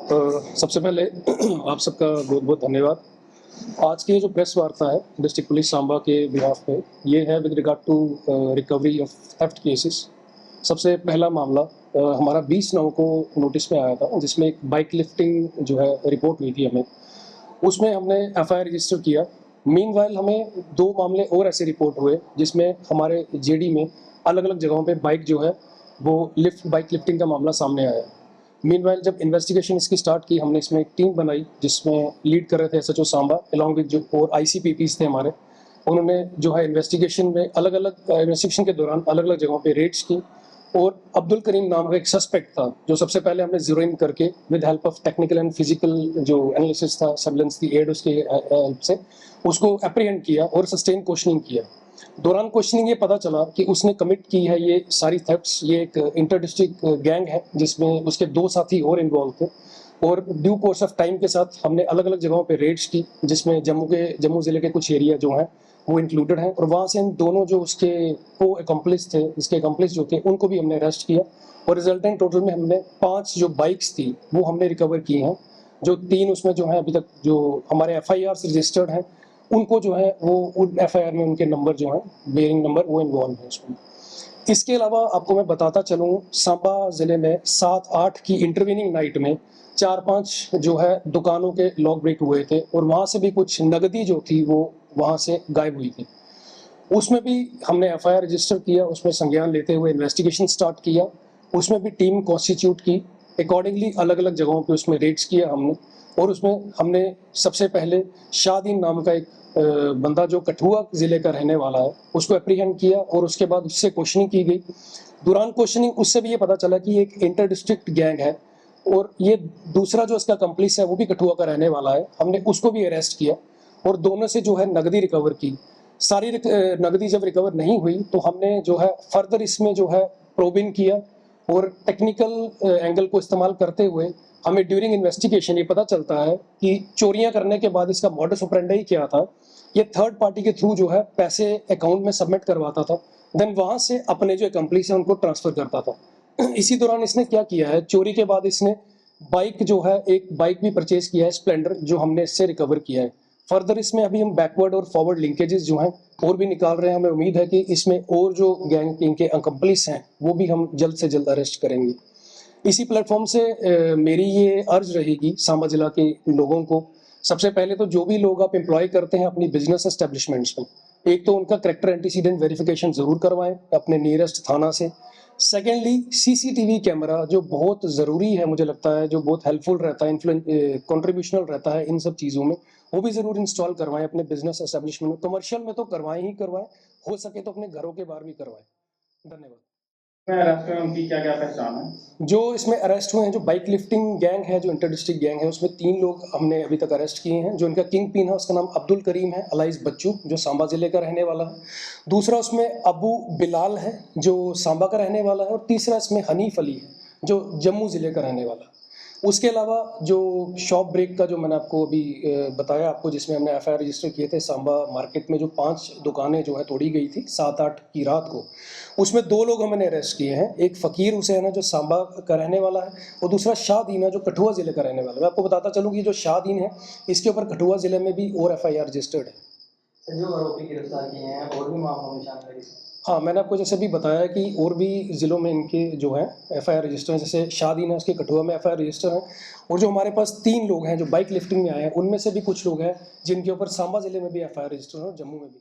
सबसे पहले आप सबका बहुत बहुत धन्यवाद। आज की ये जो प्रेस वार्ता है डिस्ट्रिक्ट पुलिस सांबा के बिहाफ पे, ये है with regard to recovery of theft cases. सबसे पहला मामला हमारा 20 नवंबर को नोटिस में आया था, जिसमें एक बाइक लिफ्टिंग जो है रिपोर्ट हुई थी हमें। उसमें हमने एफआईआर रजिस्टर किया। मीनवाइल हमें 2 मामले और ऐसे रिपोर्ट हुए जिसमें हमारे जेडी में अलग अलग जगहों पे बाइक जो है वो बाइक लिफ्टिंग का मामला सामने आया। मीनवाइल जब इन्वेस्टिगेशन इसकी स्टार्ट की, हमने इसमें एक टीम बनाई जिसमें लीड कर रहे थे एसएचओ सांबा अलॉन्ग विद जो और आईसीपीपीस थे हमारे। उन्होंने जो है इन्वेस्टिगेशन में अलग अलग इन्वेस्टिगेशन के दौरान अलग अलग जगहों पे रेड्स की। और अब्दुल करीम नाम का एक सस्पेक्ट था जो सबसे पहले हमने जीरो इन करके with help of technical and physical जो एनालिसिस था, सर्विलेंस की एड उसके हेल्प से उसको अप्रीहेंड किया और सस्टेन क्वेश्चनिंग किया। दौरान क्वेश्चनिंग ये पता चला कि उसने कमिट की है ये सारी थेफ्ट्स। ये एक इंटर डिस्ट्रिक्ट गैंग है जिसमें उसके 2 साथी और इन्वॉल्व थे। और ड्यू कोर्स ऑफ टाइम के साथ हमने अलग अलग जगहों पे रेड्स की, जिसमें जम्मू ज़िले के कुछ एरिया जो हैं वो इंक्लूडेड हैं। और वहाँ से इन दोनों जो उसके को अकम्प्लिस थे, इसके अकम्प्लिस जो थे, उनको भी हमने अरेस्ट किया। और रिजल्टेंट टोटल में हमने 5 जो बाइक्स थी वो हमने रिकवर की हैं। जो 3 उसमें जो है अभी तक जो हमारे एफआईआर से रजिस्टर्ड हैं, उनको जो है वो उन एफआईआर में उनके नंबर जो हैं बेयरिंग नंबर वो इन्वॉल्व है उसमें। इसके अलावा आपको मैं बताता चलूँ, सांबा ज़िले में 7-8 की इंटरवीनिंग नाइट में 4-5 जो है दुकानों के लॉक ब्रेक हुए थे और वहाँ से भी कुछ नगदी जो थी वो वहाँ से गायब हुई थी। उसमें भी हमने एफआईआर रजिस्टर किया, उसमें संज्ञान लेते हुए इन्वेस्टिगेशन स्टार्ट किया। उसमें भी टीम कॉन्स्टिट्यूट की, अकॉर्डिंगली अलग अलग जगहों पे उसमें रेड्स किया हमने। और उसमें हमने सबसे पहले शादीन नाम का एक बंदा जो कठुआ ज़िले का रहने वाला है उसको अप्रीहेंड किया और उसके बाद उससे क्वेश्चनिंग की गई। दौरान क्वेश्चनिंग उससे भी ये पता चला कि एक इंटर डिस्ट्रिक्ट गैंग है और ये दूसरा जो इसका कंप्लिस है वो भी कठुआ का रहने वाला है। हमने उसको भी अरेस्ट किया और दोनों से जो है नगदी रिकवर की। सारी नगदी जब रिकवर नहीं हुई तो हमने जो है फर्दर इसमें जो है प्रोबिंग किया और टेक्निकल एंगल को इस्तेमाल करते हुए हमें ड्यूरिंग इन्वेस्टिगेशन ये पता चलता है कि चोरियां करने के बाद इसका मॉडस ऑपरेंडी क्या था। ये थर्ड पार्टी के थ्रू जो है पैसे अकाउंट में सबमिट करवाता था, देन वहां से अपने जो अकम्प्लिस है उनको ट्रांसफर करता था। इसी दौरान इसने क्या किया है, चोरी के बाद इसने बाइक जो है एक बाइक भी परचेज किया है स्प्लेंडर, जो हमने इससे रिकवर किया है। फर्दर इसमें अभी हम बैकवर्ड और फॉरवर्ड लिंकेजेस जो हैं और भी निकाल रहे हैं। हमें उम्मीद है कि इसमें और जो गैंग इनके अकम्प्लिस हैं वो भी हम जल्द से जल्द अरेस्ट करेंगे। इसी प्लेटफॉर्म से मेरी ये अर्ज रहेगी सांबा जिला के लोगों को। सबसे पहले तो जो भी लोग आप एम्प्लॉय करते हैं अपनी बिजनेस एस्टेब्लिशमेंट्स में, एक तो उनका करेक्टर एंटीसीडेंट वेरिफिकेशन जरूर करवाएं अपने नियरेस्ट थाना से। सेकेंडली, सीसीटीवी कैमरा जो बहुत ज़रूरी है, मुझे लगता है जो बहुत हेल्पफुल रहता है, कंट्रीब्यूशनल रहता है इन सब चीज़ों में, वो भी ज़रूर इंस्टॉल करवाएं अपने बिजनेस एस्टेब्लिशमेंट में। कमर्शियल में तो करवाएं ही करवाएं, हो सके तो अपने घरों के बाहर भी करवाएं। धन्यवाद। अरेस्ट हुए उनकी क्या क्या पहचान है? जो इसमें अरेस्ट हुए हैं, जो बाइक लिफ्टिंग गैंग है, जो इंटर डिस्ट्रिक्ट गैंग है, उसमें 3 लोग हमने अभी तक अरेस्ट किए हैं। जो इनका किंग पिन है उसका नाम अब्दुल करीम है अलाइस बच्चू, जो सांबा ज़िले का रहने वाला है। दूसरा उसमें अबू बिलाल है जो सांबा का रहने वाला है। और तीसरा इसमें हनीफ अली है जो जम्मू ज़िले का रहने वाला है। उसके अलावा जो शॉप ब्रेक का जो मैंने आपको अभी बताया आपको, जिसमें हमने एफआईआर रजिस्टर किए थे सांबा मार्केट में, जो 5 दुकानें जो है तोड़ी गई थी 7-8 की रात को, उसमें 2 लोग हमने अरेस्ट किए हैं। एक फ़कीर हुसैन है जो सांबा का रहने वाला है और दूसरा शाहदीन है जो कठुआ ज़िले का रहने वाला है। मैं आपको बताता चलूँ कि जो शाहदीन है इसके ऊपर कठुआ ज़िले में भी और एफआईआर रजिस्टर्ड है। जो आरोपी गिरफ्तार किए हैं और भी मामलों में शामिल है। हाँ, मैंने आपको जैसे भी बताया कि और भी ज़िलों में इनके जो है एफआईआर रजिस्टर हैं। जैसे शादीन है उसके कठुआ में एफआईआर रजिस्टर हैं। और जो हमारे पास 3 लोग हैं जो बाइक लिफ्टिंग में आए हैं, उनमें से भी कुछ लोग हैं जिनके ऊपर सांबा ज़िले में भी एफआईआर रजिस्टर है और जम्मू में भी।